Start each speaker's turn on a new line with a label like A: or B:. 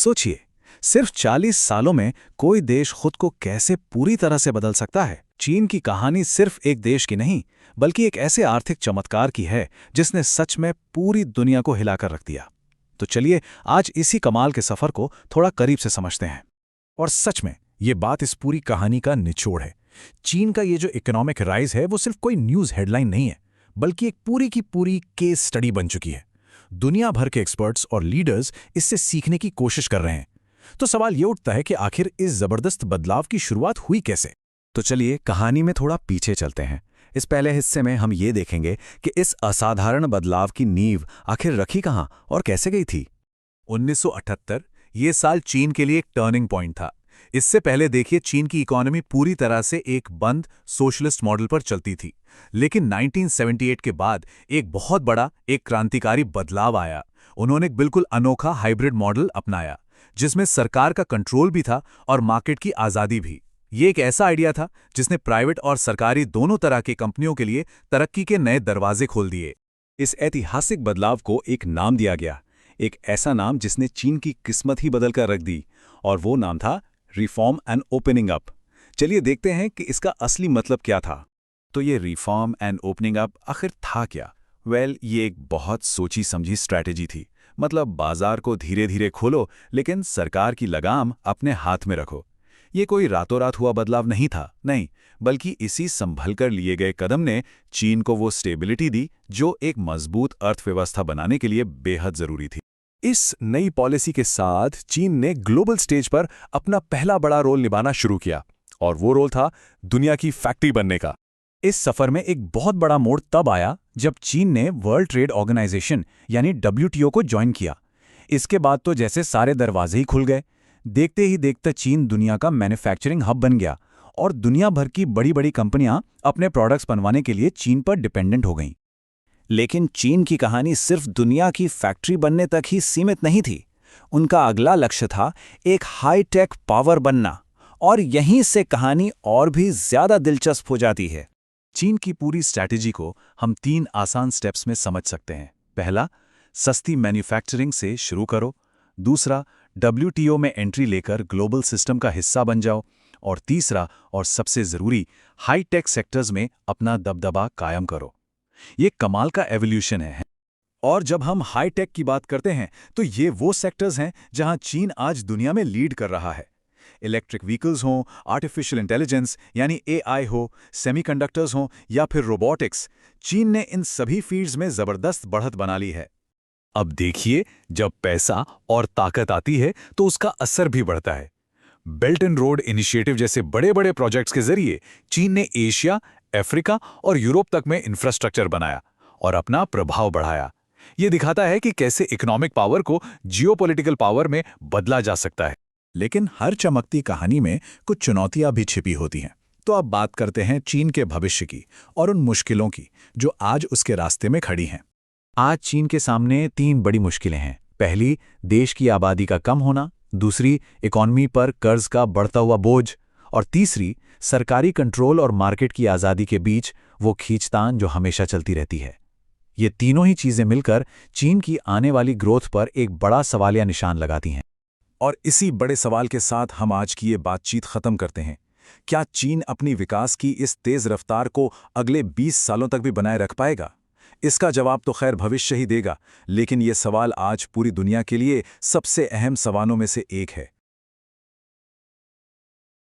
A: सोचिए, सिर्फ 40 सालों में कोई देश खुद को कैसे पूरी तरह से बदल सकता है। चीन की कहानी सिर्फ एक देश की नहीं, बल्कि एक ऐसे आर्थिक चमत्कार की है जिसने सच में पूरी दुनिया को हिलाकर रख दिया। तो चलिए आज इसी कमाल के सफर को थोड़ा करीब से समझते हैं।
B: और सच में ये बात इस पूरी कहानी का निचोड़ है। चीन का ये जो इकोनॉमिक राइज है वो सिर्फ कोई न्यूज़ हेडलाइन नहीं है, बल्कि एक पूरी की पूरी केस स्टडी बन चुकी है। दुनिया भर के एक्सपर्ट्स और लीडर्स इससे सीखने की कोशिश कर रहे हैं। तो सवाल ये उठता है कि आखिर इस जबरदस्त बदलाव की शुरुआत हुई कैसे।
A: तो चलिए कहानी में थोड़ा पीछे चलते हैं। इस पहले हिस्से में हम ये देखेंगे कि इस असाधारण बदलाव की नींव आखिर रखी कहाँ और कैसे गई थी।
C: 1978 ये साल चीन के लिए एक टर्निंग पॉइंट था। इससे पहले देखिए, चीन की इकोनॉमी पूरी तरह से एक बंद सोशलिस्ट मॉडल पर चलती थी। लेकिन 1978 के बाद एक बहुत बड़ा, एक क्रांतिकारी बदलाव आया। उन्होंने एक बिल्कुल अनोखा हाइब्रिड मॉडल अपनाया, जिसमें सरकार का कंट्रोल भी था और मार्केट की आज़ादी भी। ये एक ऐसा आइडिया था जिसने प्राइवेट और सरकारी दोनों तरह की कंपनियों के लिए तरक्की के नए दरवाजे खोल दिए।
A: इस ऐतिहासिक बदलाव को एक नाम दिया गया, एक ऐसा नाम जिसने चीन की किस्मत ही बदल कर रख दी, और वो नाम था रिफॉर्म एंड ओपनिंग अप। चलिए देखते हैं कि इसका असली मतलब क्या था। तो ये रिफॉर्म एंड ओपनिंग अप आखिर था क्या? ये एक बहुत सोची समझी स्ट्रैटेजी थी। मतलब बाजार को धीरे धीरे खोलो, लेकिन सरकार की लगाम अपने हाथ में रखो। ये कोई रातों रात हुआ बदलाव नहीं था, नहीं, बल्कि इसी संभल कर लिए गए कदम ने चीन को वो स्टेबिलिटी दी जो एक मजबूत अर्थव्यवस्था बनाने के लिए बेहद जरूरी थी।
B: इस नई पॉलिसी के साथ चीन ने ग्लोबल स्टेज पर अपना पहला बड़ा रोल निभाना शुरू किया, और वो रोल था दुनिया की फैक्ट्री बनने का। इस सफर में एक बहुत बड़ा मोड़ तब आया जब चीन ने वर्ल्ड ट्रेड ऑर्गेनाइजेशन यानी WTO को ज्वाइन किया। इसके बाद तो जैसे सारे दरवाजे ही खुल गए। देखते ही देखते चीन दुनिया का मैन्युफैक्चरिंग हब बन गया, और दुनिया भर की बड़ी बड़ी कंपनियां अपने प्रोडक्ट्स बनवाने के लिए चीन पर डिपेंडेंट हो गईं।
A: लेकिन चीन की कहानी सिर्फ दुनिया की फैक्ट्री बनने तक ही सीमित नहीं थी। उनका अगला लक्ष्य था एक हाई-टेक पावर बनना, और यहीं से कहानी और भी ज्यादा दिलचस्प हो जाती है।
C: चीन की पूरी स्ट्रैटेजी को हम 3 आसान स्टेप्स में समझ सकते हैं। पहला, सस्ती मैन्युफैक्चरिंग से शुरू करो। दूसरा, WTO में एंट्री लेकर ग्लोबल सिस्टम का हिस्सा बन जाओ। और तीसरा और सबसे जरूरी, हाई-टेक सेक्टर्स में अपना दबदबा कायम करो। ये कमाल का एवोल्यूशन है। और जब हम हाई-टेक की बात करते हैं तो ये वो सेक्टर्स हैं जहां चीन आज दुनिया में लीड कर रहा है। इलेक्ट्रिक व्हीकल्स हों, आर्टिफिशियल इंटेलिजेंस यानी AI हो, सेमीकंडक्टर्स हों या फिर रोबोटिक्स, चीन ने इन सभी फील्ड्स में जबरदस्त बढ़त बना ली है।
B: अब देखिए, जब पैसा और ताकत आती है तो उसका असर भी बढ़ता है। बेल्ट एंड रोड इनिशिएटिव जैसे बड़े बड़े प्रोजेक्ट्स के जरिए चीन ने एशिया, अफ्रीका और यूरोप तक में इंफ्रास्ट्रक्चर बनाया और अपना प्रभाव बढ़ाया। ये दिखाता है कि कैसे इकोनॉमिक पावर को जियोपॉलिटिकल पावर में बदला जा सकता है।
C: लेकिन हर चमकती कहानी में कुछ चुनौतियां भी छिपी होती हैं। तो अब बात करते हैं चीन के भविष्य की और उन मुश्किलों की जो आज उसके रास्ते में खड़ी हैं।
A: आज चीन के सामने 3 बड़ी मुश्किलें हैं। पहली, देश की आबादी का कम होना। दूसरी, इकोनॉमी पर कर्ज का बढ़ता हुआ बोझ। और तीसरी, सरकारी कंट्रोल और मार्केट की आज़ादी के बीच वो खींचतान जो हमेशा चलती रहती है। ये तीनों ही चीज़ें मिलकर चीन की आने वाली ग्रोथ पर एक बड़ा सवालिया निशान लगाती हैं।
C: और इसी बड़े सवाल के साथ हम आज की ये बातचीत खत्म करते हैं। क्या चीन अपनी विकास की इस तेज रफ्तार को अगले 20 सालों तक भी बनाए रख पाएगा? इसका जवाब तो खैर भविष्य ही देगा, लेकिन ये सवाल आज पूरी दुनिया के लिए सबसे अहम सवालों में से एक है।